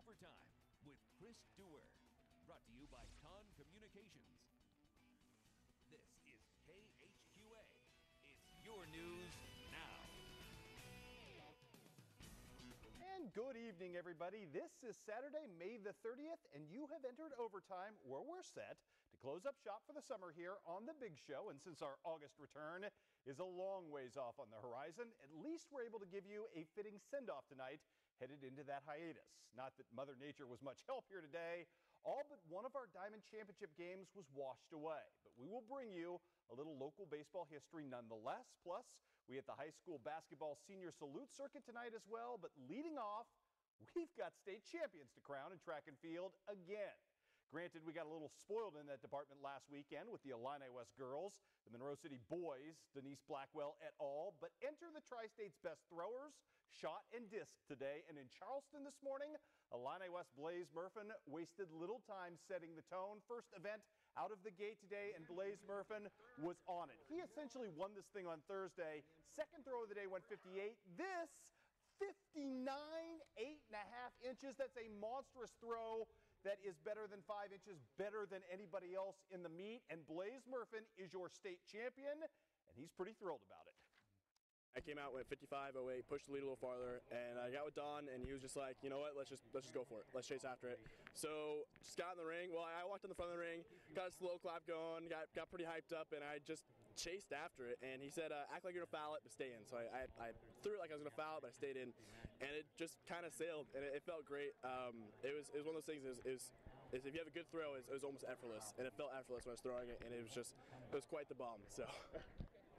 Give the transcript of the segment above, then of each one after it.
Overtime with Chris Dewar. Brought to you by Con Communications. This is KHQA. It's your news now. And good evening, everybody. This is Saturday, May the 30th, and you have entered overtime where we're set to close up shop for the summer here on the big show. And since our August return is a long ways off on the horizon, at least we're able to give you a fitting send-off tonight headed into that hiatus. Not that Mother Nature was much help here today. All but one of our Diamond Championship games was washed away. But we will bring you a little local baseball history nonetheless. Plus, we at the high school basketball senior salute circuit tonight as well. But leading off, we've got state champions to crown in track and field again. Granted, we got a little spoiled in that department last weekend with the Illini West girls, the Monroe City boys, Denise Blackwell et al. But enter the Tri-State's best throwers, shot and disc today. And in Charleston this morning, Illini West Blaze Murphin wasted little time setting the tone. First event out of the gate today, and Blaze Murphin was on it. He essentially won this thing on Thursday. Second throw of the day went 58. This 59, 8.5 inches. That's a monstrous throw. That is better than 5 inches, better than anybody else in the meet. And Blaze Murphin is your state champion, and he's pretty thrilled about it. I came out, went 55.08, pushed the lead a little farther, and I got with Don, and he was just like, you know what, let's just go for it. Let's chase after it. So just got in the ring. Well, I walked in the front of the ring, got a slow clap going, got pretty hyped up, and I just chased after it. And he said, act like you're going to foul it, but stay in. So I threw it like I was going to foul it, but I stayed in. And it just kind of sailed, and it felt great. It was one of those things, is if you have a good throw, it was almost effortless. And it felt effortless when I was throwing it, and it was quite the bomb. So.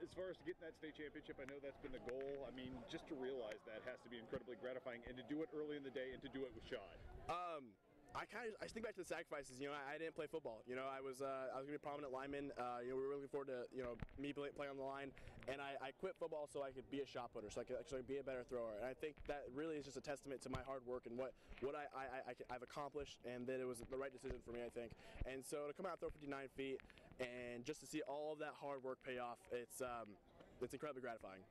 As far as to get that state championship, I know that's been the goal. I mean, just to realize that has to be incredibly gratifying, and to do it early in the day and to do it with shot. I think back to the sacrifices. You know, I didn't play football. You know, I was going to be a prominent lineman. We were really looking forward to me playing on the line, and I quit football so I could be a shot putter, so I could actually be a better thrower. And I think that really is just a testament to my hard work and what I've accomplished, and that it was the right decision for me, I think. And so to come out and throw 59 feet, and just to see all of that hard work pay off, it's incredibly gratifying.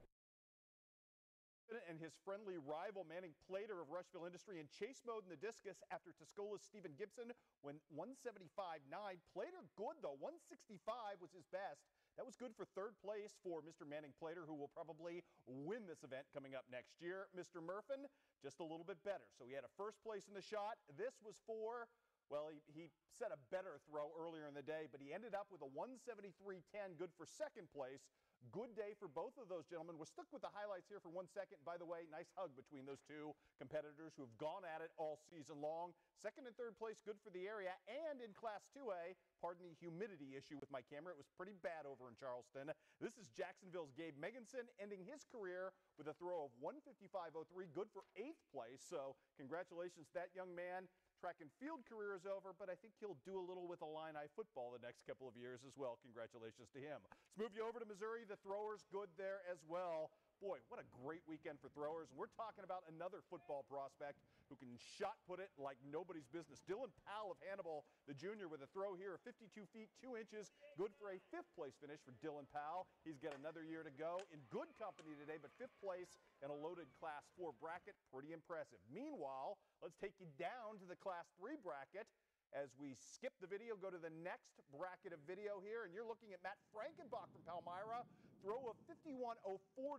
And his friendly rival Manning Plater of Rushville Industry in chase mode in the discus after Tuscola's Stephen Gibson went 175.9. Plater good though, 165 was his best. That was good for third place for Mr. Manning Plater, who will probably win this event coming up next year. Mr. Murphin, just a little bit better. So he had a first place in the shot. This was for, well, he set a better throw earlier in the day, but he ended up with a 173.10, good for second place. Good day for both of those gentlemen. We're stuck with the highlights here for 1 second. By the way, nice hug between those two competitors who have gone at it all season long. Second and third place, good for the area. And in Class 2A, pardon the humidity issue with my camera, it was pretty bad over in Charleston. This is Jacksonville's Gabe Meganson ending his career with a throw of 155.03, good for 8th place. So congratulations to that young man. Track and field career is over, but I think he'll do a little with Illini football the next couple of years as well. Congratulations to him. Let's move you over to Missouri. The throwers good there as well. Boy, what a great weekend for throwers. And we're talking about another football prospect who can shot put it like nobody's business. Dylan Powell of Hannibal, the junior, with a throw here of 52 feet, 2 inches. Good for a 5th place finish for Dylan Powell. He's got another year to go. In good company today, but 5th place in a loaded Class 4 bracket. Pretty impressive. Meanwhile, let's take you down to the Class 3 bracket. As we skip the video, go to the next bracket of video here, and you're looking at Matt Frankenbach from Palmyra. Throw of 51.04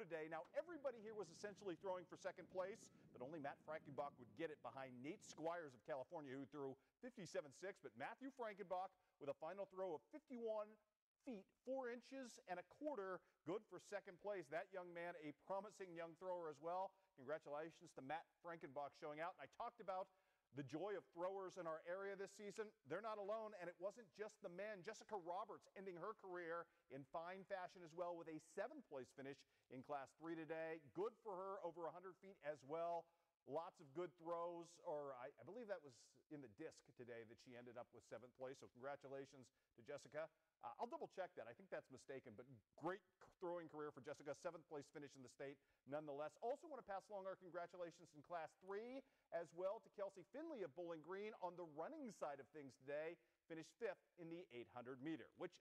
today. Now, everybody here was essentially throwing for second place, but only Matt Frankenbach would get it behind Nate Squires of California, who threw 57.6. But Matthew Frankenbach with a final throw of 51 feet, 4 inches and a quarter, good for second place. That young man, a promising young thrower as well. Congratulations to Matt Frankenbach showing out. And I talked about the joy of throwers in our area this season. They're not alone, and it wasn't just the men. Jessica Roberts ending her career in fine fashion as well with a 7th place finish in Class 3 today. Good for her, over 100 feet as well. Lots of good throws, or I believe that was in the disc today that she ended up with 7th place, so congratulations to Jessica. I'll double check that. I think that's mistaken, but great throwing career for Jessica. 7th place finish in the state nonetheless. Also want to pass along our congratulations in Class 3 as well to Kelsey Finley of Bowling Green on the running side of things today. Finished 5th in the 800 meter, which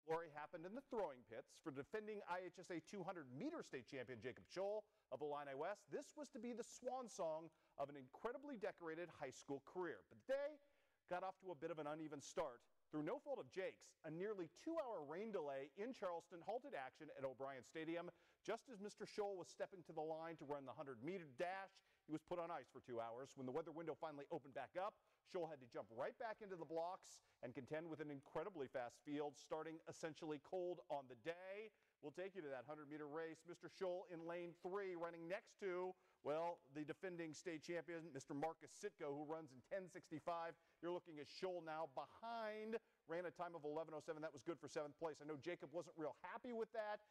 glory happened in the throwing pits for defending IHSA 200-meter state champion Jacob Scholl of Illini West. This was to be the swan song of an incredibly decorated high school career. But the day got off to a bit of an uneven start. Through no fault of Jake's, a nearly 2-hour rain delay in Charleston halted action at O'Brien Stadium. Just as Mr. Scholl was stepping to the line to run the 100-meter dash, he was put on ice for 2 hours. When the weather window finally opened back up, Scholl had to jump right back into the blocks and contend with an incredibly fast field, starting essentially cold on the day. We'll take you to that 100-meter race. Mr. Scholl in lane 3, running next to, well, the defending state champion, Mr. Marcus Sitko, who runs in 10:65. You're looking at Scholl now behind, ran a time of 11:07. That was good for 7th place. I know Jacob wasn't real happy with that,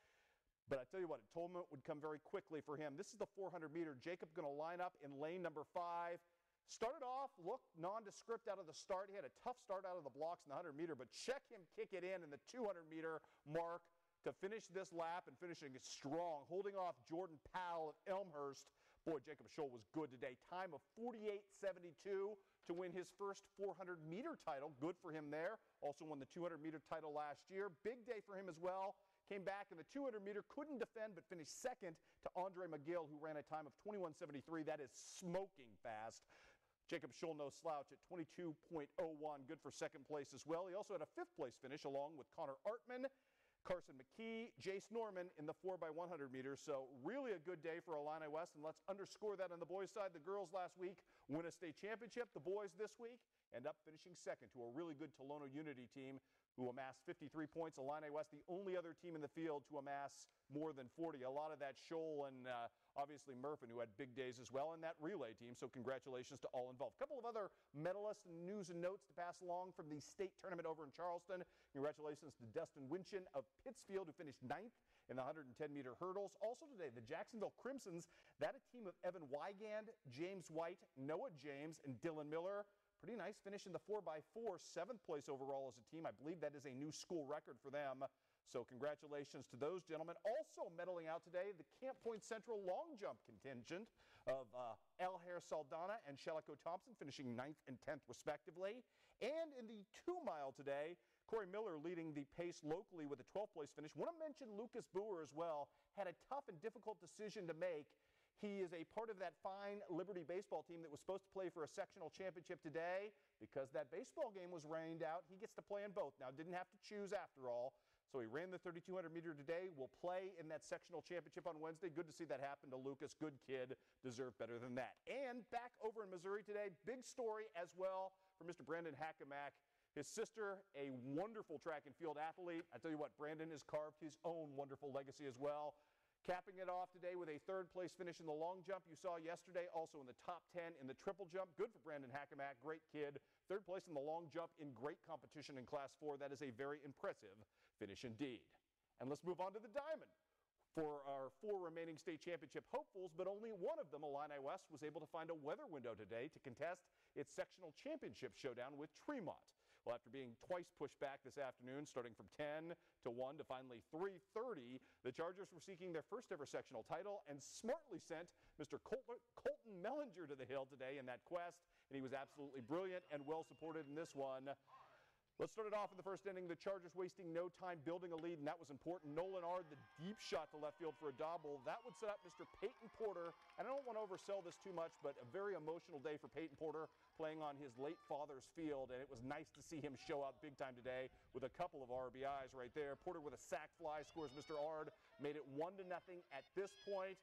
but I tell you what, atonement would come very quickly for him. This is the 400-meter. Jacob going to line up in lane number 5. Started off, looked nondescript out of the start. He had a tough start out of the blocks in the 100-meter, but check him kick it in the 200-meter mark to finish this lap and finishing it strong, holding off Jordan Powell of Elmhurst. Boy, Jacob Scholl was good today. Time of 48.72 to win his first 400-meter title. Good for him there. Also won the 200-meter title last year. Big day for him as well. Came back in the 200-meter, couldn't defend, but finished second to Andre McGill, who ran a time of 21.73. That is smoking fast. Jacob Scholl, no slouch at 22.01. Good for second place as well. He also had a 5th place finish along with Connor Artman, Carson McKee, Jace Norman in the 4x100 meters. So really a good day for Illini West, and let's underscore that on the boys' side. The girls last week win a state championship. The boys this week end up finishing second to a really good Tolono Unity team who amassed 53 points. Illini West, the only other team in the field to amass more than 40. A lot of that Scholl and obviously Murphin, who had big days as well in that relay team. So congratulations to all involved. A couple of other medalists and news and notes to pass along from the state tournament over in Charleston. Congratulations to Dustin Winchin of Pittsfield, who finished 9th in the 110-meter hurdles. Also today, the Jacksonville Crimsons, that a team of Evan Wygand, James White, Noah James, and Dylan Miller. Pretty nice finish in the 4x4, 7th place overall as a team. I believe that is a new school record for them. So congratulations to those gentlemen. Also medaling out today, the Camp Point Central long jump contingent of El Hair Saldana and Shellico Thompson finishing 9th and 10th respectively. And in the 2-mile today, Corey Miller leading the pace locally with a 12th place finish. Want to mention Lucas Boer as well. Had a tough and difficult decision to make. He is a part of that fine Liberty baseball team that was supposed to play for a sectional championship today. Because that baseball game was rained out, he gets to play in both. Now, didn't have to choose after all. So he ran the 3,200 meter today, will play in that sectional championship on Wednesday. Good to see that happen to Lucas. Good kid, deserved better than that. And back over in Missouri today, big story as well for Mr. Brandon Hackamack. His sister, a wonderful track and field athlete. I tell you what, Brandon has carved his own wonderful legacy as well. Capping it off today with a 3rd place finish in the long jump you saw yesterday, also in the top 10 in the triple jump. Good for Brandon Hackamack, great kid. 3rd place in the long jump in great competition in Class 4. That is a very impressive finish indeed. And let's move on to the diamond for our 4 remaining state championship hopefuls, but only one of them, Illini West, was able to find a weather window today to contest its sectional championship showdown with Tremont. Well, after being twice pushed back this afternoon, starting from 10 to 1 to finally 3:30, the Chargers were seeking their first ever sectional title and smartly sent Mr. Colton Mellinger to the hill today in that quest, and he was absolutely brilliant and well supported in this one. Let's start it off in the first inning. The Chargers wasting no time building a lead, and that was important. Nolan Ard, the deep shot to left field for a double. That would set up Mr. Peyton Porter. And I don't want to oversell this too much, but a very emotional day for Peyton Porter playing on his late father's field. And it was nice to see him show up big time today with a couple of RBIs right there. Porter with a sac fly scores Mr. Ard, made it 1-0 at this point.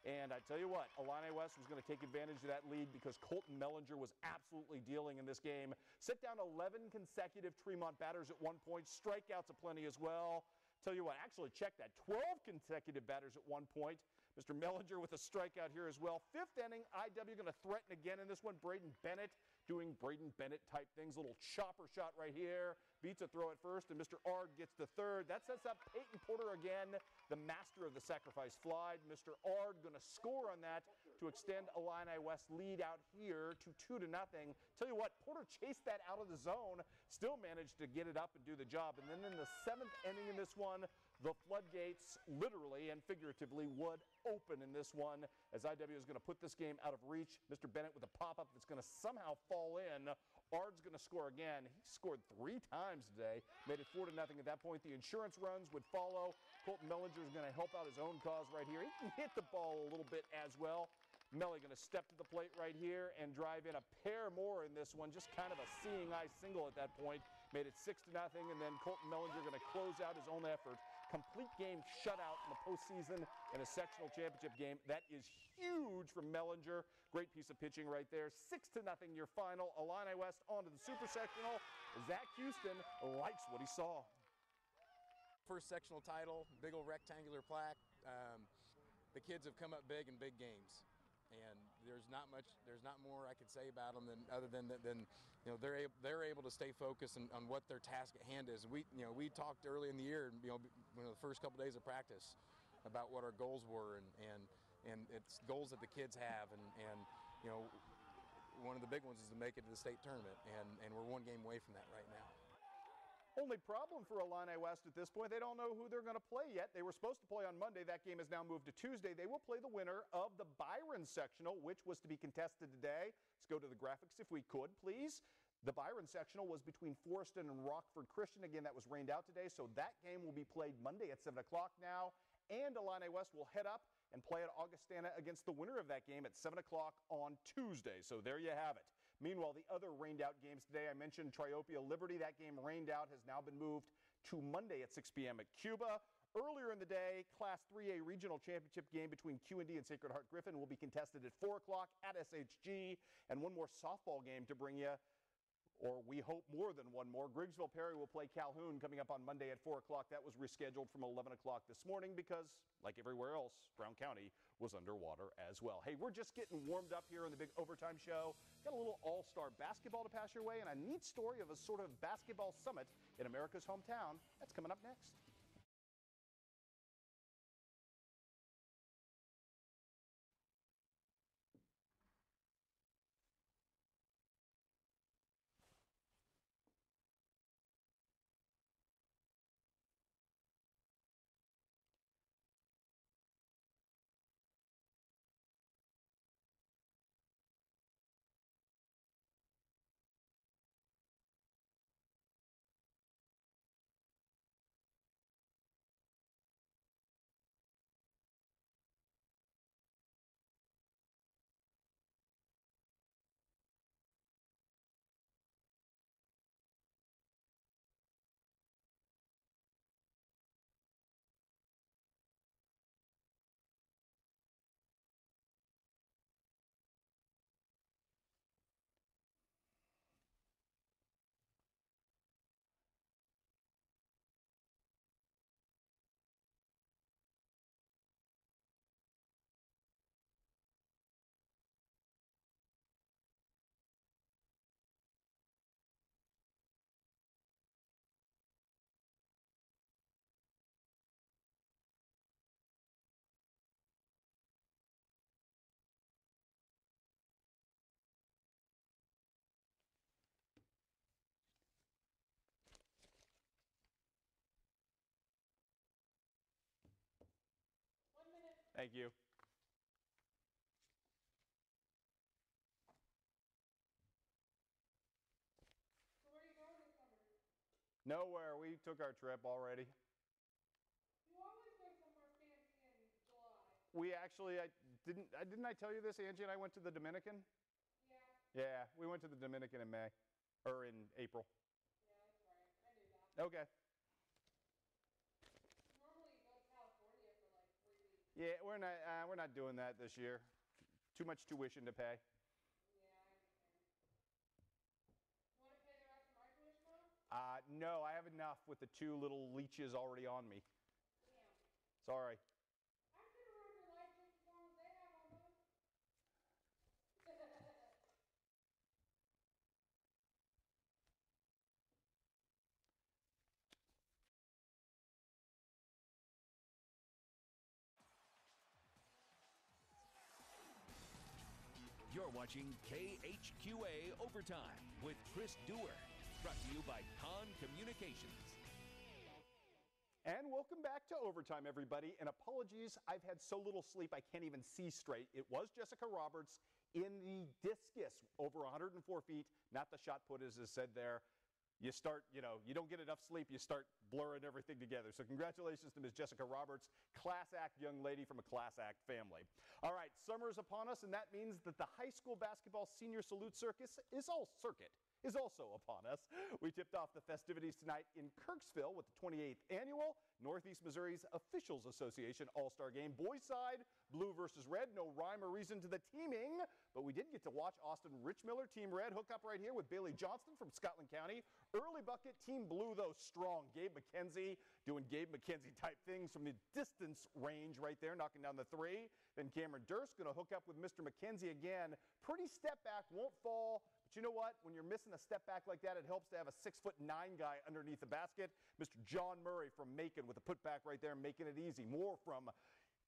And I tell you what, Illini West was going to take advantage of that lead because Colton Mellinger was absolutely dealing in this game. Set down 11 consecutive Tremont batters at one point. Strikeouts aplenty as well. Tell you what, actually check that. 12 consecutive batters at one point. Mr. Mellinger with a strikeout here as well. 5th inning, IW going to threaten again in this one. Braden Bennett doing Braden Bennett type things. Little chopper shot right here. Beats a throw at first, and Mr. Ard gets to 3rd. That sets up Peyton Porter again, the master of the sacrifice fly. Mr. Ard going to score on that to extend Illini West lead out here to 2-0. Tell you what, Porter chased that out of the zone, still managed to get it up and do the job. And then in the 7th inning in this one, the floodgates literally and figuratively would open in this one as IW is going to put this game out of reach. Mr. Bennett with a pop-up that's going to somehow fall in Bard's going to score again. He scored 3 times today, made it 4-0 at that point. The insurance runs would follow. Colton Mellinger is going to help out his own cause right here. He can hit the ball a little bit as well. Melly going to step to the plate right here and drive in a pair more in this one. Just kind of a seeing eye single at that point. Made it 6-0, and then Colton Mellinger going to close out his own effort. Complete game shutout in the postseason in a sectional championship game. That is huge from Mellinger. Great piece of pitching right there. 6-0 your final. Illini West on to the super sectional. Zach Houston likes what he saw. First sectional title, big old rectangular plaque. The kids have come up big in big games, and there's not more I could say about them other than you know, they're able to stay focused on what their task at hand is. We talked early in the year, the first couple days of practice, about what our goals were, and it's goals that the kids have, and you know, one of the big ones is to make it to the state tournament, and we're one game away from that right now. Only problem for Illini West at this point, they don't know who they're going to play yet. They were supposed to play on Monday. That game has now moved to Tuesday. They will play the winner of the Byron sectional, which was to be contested today. Let's go to the graphics if we could, please. The Byron sectional was between Forreston and Rockford Christian. Again, that was rained out today, so that game will be played Monday at 7 o'clock now. And Illini West will head up and play at Augustana against the winner of that game at 7 o'clock on Tuesday. So there you have it. Meanwhile, the other rained out games today, I mentioned Triopia Liberty. That game rained out has now been moved to Monday at 6 p.m. at Cuba. Earlier in the day, Class 3A regional championship game between QND and Sacred Heart Griffin will be contested at 4 o'clock at SHG. And one more softball game to bring you, or we hope more than one more. Griggsville Perry will play Calhoun coming up on Monday at 4 o'clock. That was rescheduled from 11 o'clock this morning because, like everywhere else, Brown County was underwater as well. Hey, we're just getting warmed up here on the big overtime show. Got a little all-star basketball to pass your way and a neat story of a sort of basketball summit in America's hometown. That's coming up next. Thank you. So where are you going this summer? Nowhere. We took our trip already. You always go somewhere fancy in July. We actually, didn't I tell you this? Angie and I went to the Dominican. Yeah. Yeah, we went to the Dominican in May, or in April. Yeah, that's right. I knew that. Okay. Normally you go to California for like 3 weeks. Yeah, we're not doing that this year. Too much tuition to pay. Yeah, I understand. You want to pay the rest of my tuition off? No, I have enough with the 2 little leeches already on me. Damn. Sorry. I could have run your life just as long as they have on those. You're watching KHQA Overtime with Chris Dewar. Brought to you by Con Communications. And welcome back to Overtime, everybody. And apologies, I've had so little sleep I can't even see straight. It was Jessica Roberts in the discus, over 104 feet, not the shot put as is said there. You start, you don't get enough sleep, you start blurring everything together. So congratulations to Ms. Jessica Roberts, class act young lady from a class act family. All right, summer is upon us, and that means that the high school basketball senior salute circus is also upon us. We tipped off the festivities tonight in Kirksville with the 28th annual Northeast Missouri's Officials Association All-Star Game. Boys side, blue versus red. No rhyme or reason to the teaming, but we did get to watch Austin Richmiller, Team Red, hook up right here with Bailey Johnston from Scotland County. Early bucket, Team Blue, though, strong. Gabe McKenzie doing Gabe McKenzie type things from the distance range right there, knocking down the three. Then Cameron Durst going to hook up with Mr. McKenzie again. Pretty step back, won't fall. But you know what? When you're missing a step back like that, it helps to have a 6'9" guy underneath the basket. Mr. John Murray from Macon with a putback right there, making it easy. More from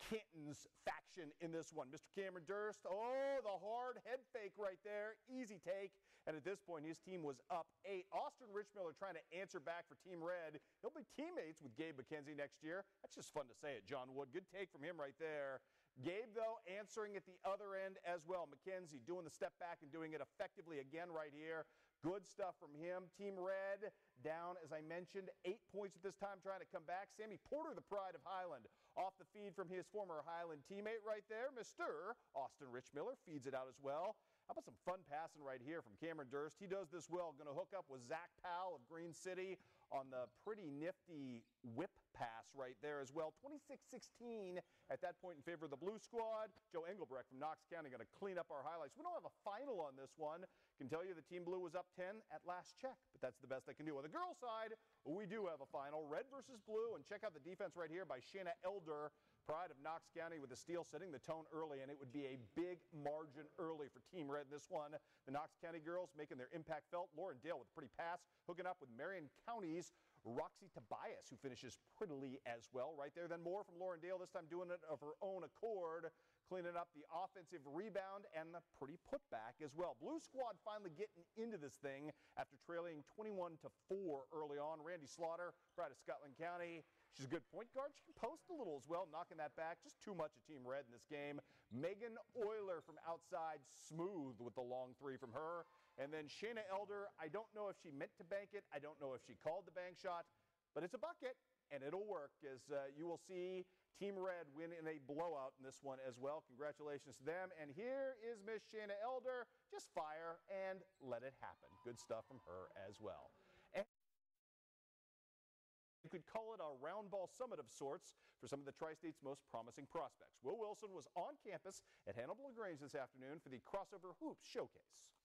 Canton's faction in this one. Mr. Cameron Durst, oh, the hard head fake right there. Easy take. And at this point, his team was up 8. Austin Richmiller trying to answer back for Team Red. He'll be teammates with Gabe McKenzie next year. That's just fun to say it, John Wood. Good take from him right there. Gabe, though, answering at the other end as well. McKenzie doing the step back and doing it effectively again right here. Good stuff from him. Team Red down, as I mentioned, 8 points at this time, trying to come back. Sammy Porter, the pride of Highland, off the feed from his former Highland teammate right there. Mr. Austin Richmiller feeds it out as well. How about some fun passing right here from Cameron Durst? He does this well. Going to hook up with Zach Powell of Green City on the pretty nifty whip pass right there as well. 26-16 at that point in favor of the blue squad. Joe Engelbrecht from Knox County going to clean up our highlights. We don't have a final on this one. Can tell you the Team Blue was up 10 at last check, but that's the best I can do. On the girls' side, we do have a final. Red versus blue, and check out the defense right here by Shayna Elder. Pride of Knox County with the steal, setting the tone early, and it would be a big margin early for Team Red in this one. The Knox County girls making their impact felt. Lauren Dale with a pretty pass, hooking up with Marion County's Roxy Tobias, who finishes prettily as well right there. Then more from Lauren Dale, this time doing it of her own accord, cleaning up the offensive rebound and the pretty putback as well. Blue squad finally getting into this thing after trailing 21-4 early on. Randy Slaughter, pride of Scotland County. She's a good point guard. She can post a little as well, knocking that back. Just too much of Team Red in this game. Megan Euler from outside, smooth with the long three from her. And then Shayna Elder, I don't know if she meant to bank it. I don't know if she called the bank shot, but it's a bucket, and it'll work as you will see Team Red win in a blowout in this one as well. Congratulations to them. And here is Miss Shayna Elder. Just fire and let it happen. Good stuff from her as well. You could call it a round ball summit of sorts for some of the Tri-State's most promising prospects. Will Wilson was on campus at Hannibal LaGrange this afternoon for the Crossover Hoops Showcase.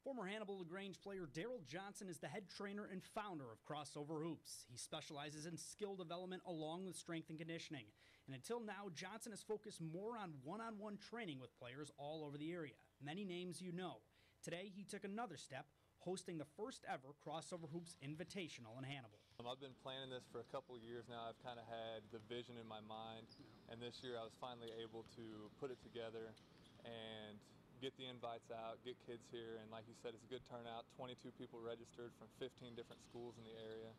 Former Hannibal LaGrange player Daryl Johnson is the head trainer and founder of Crossover Hoops. He specializes in skill development along with strength and conditioning. And until now, Johnson has focused more on one-on-one training with players all over the area. Many names you know. Today, he took another step, hosting the first ever Crossover Hoops Invitational in Hannibal. I've been planning this for a couple years now. I've kind of had the vision in my mind, and this year I was finally able to put it together and get the invites out, get kids here, and like you said, it's a good turnout. 22 people registered from 15 different schools in the area.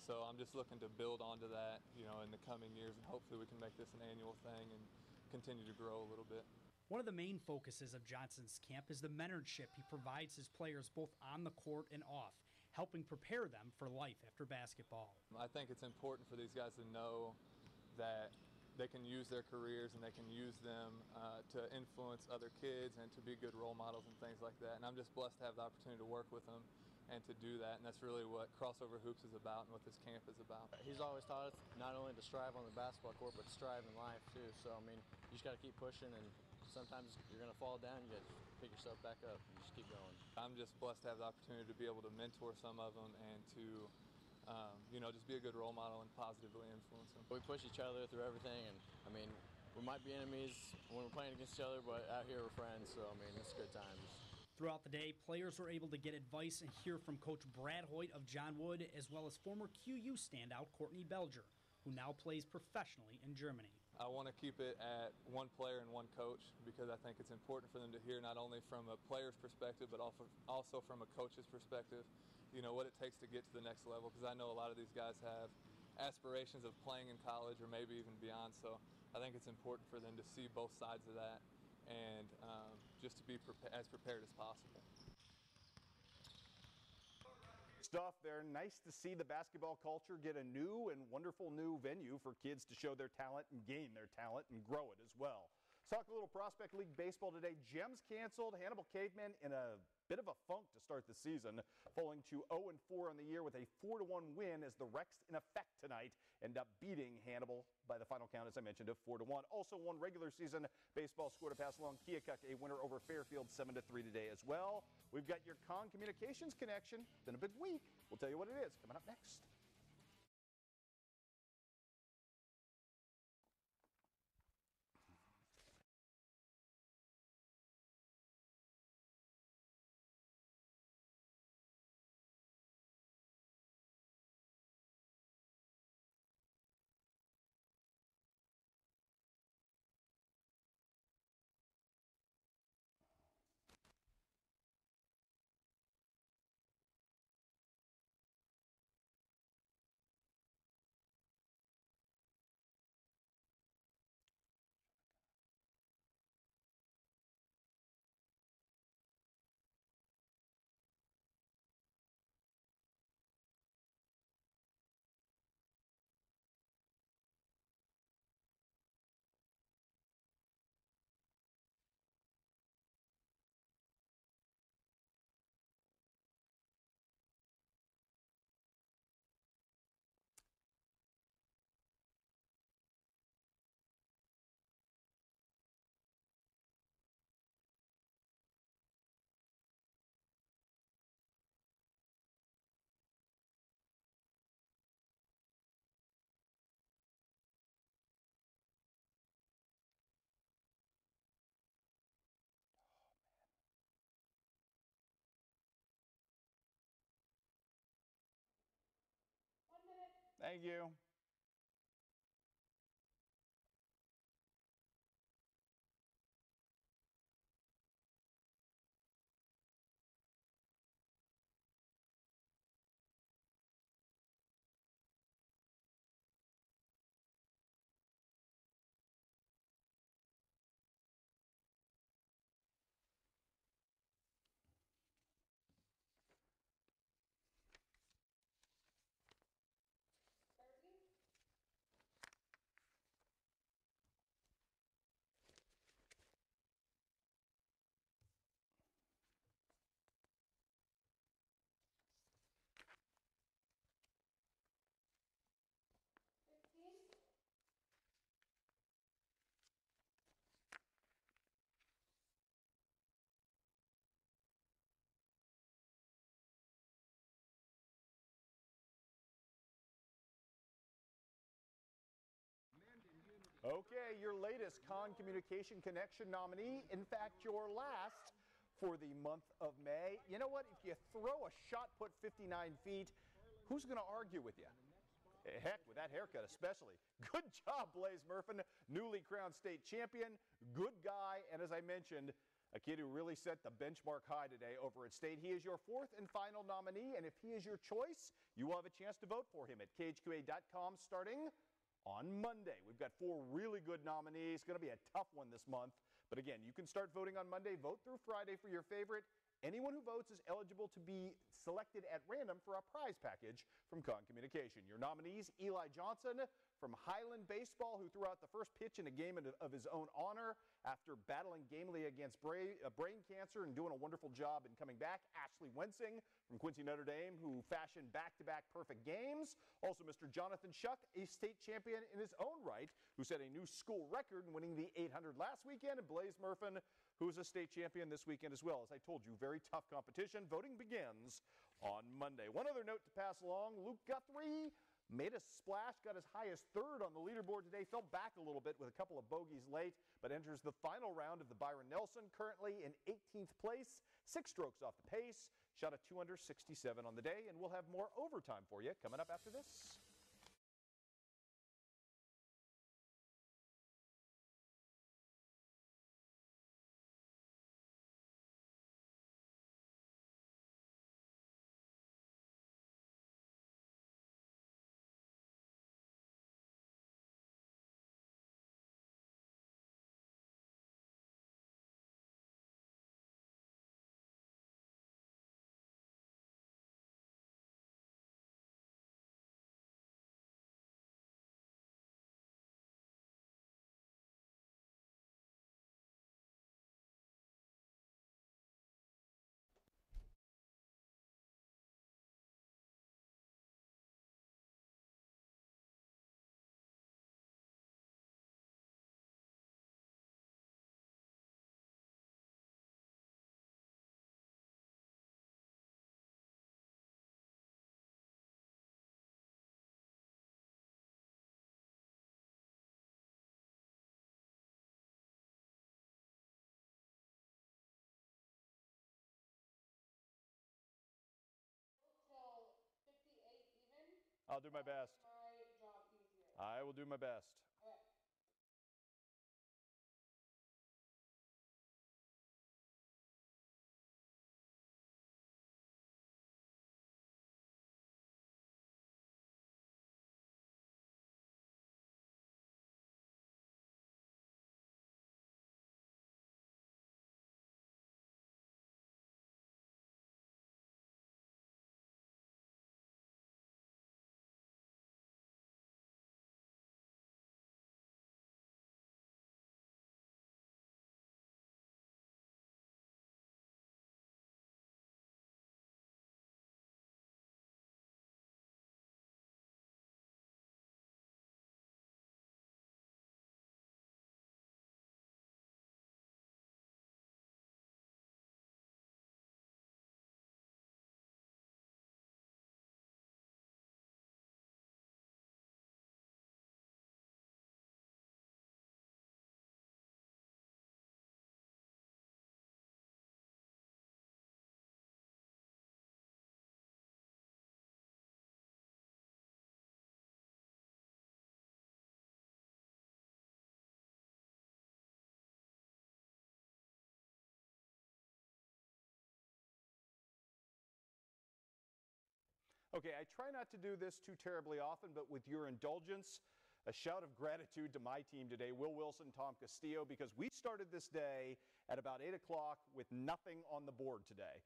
So I'm just looking to build onto that, in the coming years, and hopefully we can make this an annual thing and continue to grow a little bit. One of the main focuses of Johnson's camp is the mentorship he provides his players both on the court and off, helping prepare them for life after basketball. I think it's important for these guys to know that they can use their careers and they can use them to influence other kids and to be good role models and things like that. And I'm just blessed to have the opportunity to work with them and to do that. And that's really what Crossover Hoops is about and what this camp is about. He's always taught us not only to strive on the basketball court, but to strive in life too. So, you just got to keep pushing, and sometimes you're going to fall down, you got to pick yourself back up and just keep going. I'm just blessed to have the opportunity to be able to mentor some of them and to just be a good role model and positively influence them. We push each other through everything, and we might be enemies when we're playing against each other, but out here we're friends, so it's good times. Throughout the day, players were able to get advice and hear from Coach Brad Hoyt of John Wood, as well as former QU standout Courtney Belger, who now plays professionally in Germany. I want to keep it at one player and one coach because I think it's important for them to hear not only from a player's perspective but also from a coach's perspective, what it takes to get to the next level, because I know a lot of these guys have aspirations of playing in college or maybe even beyond, so I think it's important for them to see both sides of that and just to be as prepared as possible. Stuff there. Nice to see the basketball culture get a new and wonderful new venue for kids to show their talent and gain their talent and grow it as well. Let's talk a little Prospect League baseball today. Gems canceled. Hannibal Cavemen in a bit of a funk to start the season, falling to 0-4 on the year with a 4-1 win as the Rex in effect tonight end up beating Hannibal by the final count, as I mentioned, of 4-1. Also won regular season baseball score to pass along. KHQA winner over Fairfield 7-3 today as well. We've got your Con Communications connection. Been a big week. We'll tell you what it is coming up next. Thank you. Okay, your latest Con Communication Connection nominee. In fact, your last for the month of May. You know what? If you throw a shot put 59 feet, who's going to argue with you? Heck, with that haircut especially. Good job, Blaze Murphin, newly crowned state champion. Good guy, and as I mentioned, a kid who really set the benchmark high today over at state. He is your fourth and final nominee, and if he is your choice, you will have a chance to vote for him at KHQA.com starting on Monday. We've got 4 really good nominees. Going to be a tough one this month. But again, you can start voting on Monday. Vote through Friday for your favorite. Anyone who votes is eligible to be selected at random for a prize package from Con Communication. Your nominees, Eli Johnson from Highland Baseball, who threw out the first pitch in a game of his own honor after battling gamely against brain cancer and doing a wonderful job in coming back. Ashley Wensing from Quincy Notre Dame, who fashioned back-to-back perfect games. Also, Mr. Jonathan Shuck, a state champion in his own right, who set a new school record in winning the 800 last weekend. And Blaze Murphin, who is a state champion this weekend as well. As I told you, very tough competition. Voting begins on Monday. One other note to pass along, Luke Guthrie made a splash, got as high as 3rd on the leaderboard today, fell back a little bit with a couple of bogeys late, but enters the final round of the Byron Nelson, currently in 18th place, 6 strokes off the pace, shot a 267 on the day, and we'll have more overtime for you coming up after this. I'll do my best. My job easier. I will do my best. Okay. Okay, I try not to do this too terribly often, but with your indulgence, a shout of gratitude to my team today, Will Wilson, Tom Castillo, because we started this day at about 8 o'clock with nothing on the board today.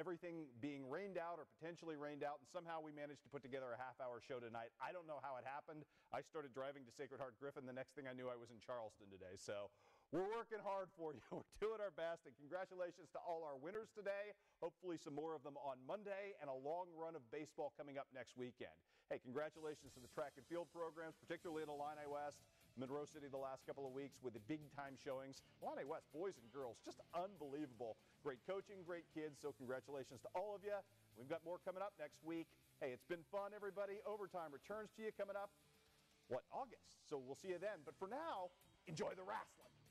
Everything being rained out or potentially rained out, and somehow we managed to put together a half-hour show tonight. I don't know how it happened. I started driving to Sacred Heart Griffin. The next thing I knew, I was in Charleston today. So we're working hard for you. We're doing our best, and congratulations to all our winners today. Hopefully some more of them on Monday, and a long run of baseball coming up next weekend. Hey, congratulations to the track and field programs, particularly in Illini West, Monroe City the last couple of weeks with the big-time showings. Illini West, boys and girls, just unbelievable. Great coaching, great kids, so congratulations to all of you. We've got more coming up next week. Hey, it's been fun, everybody. Overtime returns to you coming up, August. So we'll see you then. But for now, enjoy the wrestling.